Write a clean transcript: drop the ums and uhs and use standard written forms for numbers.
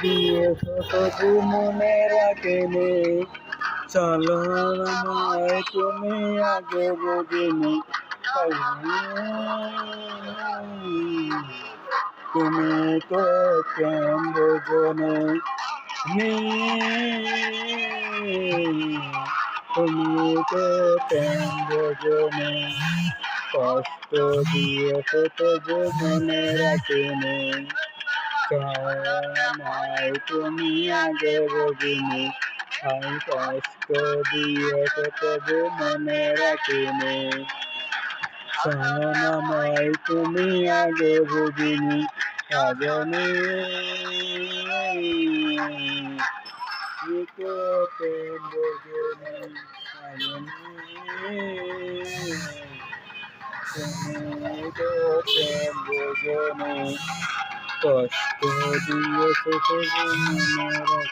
দিয়েছো তবু মনে রাখেনি, চলো আমায় তুমি আগে বুঝিনি। তুমি তো প্রেম বোঝনি, তুমি তো প্রেম বোঝনি, কষ্ট দিয়েছো তবু মনে রাখেনি, আমায় তুমি আগে বুঝিনি। আমি কষ্ট দিয়েছো তবু মনে রাখিনি, আমায় তুমি আগে বুঝিনি। সাজনি তো প্রেম বোঝনি, তুমি তো প্রেম বোঝনি, কষ্ট দিয়েছো তবু মনে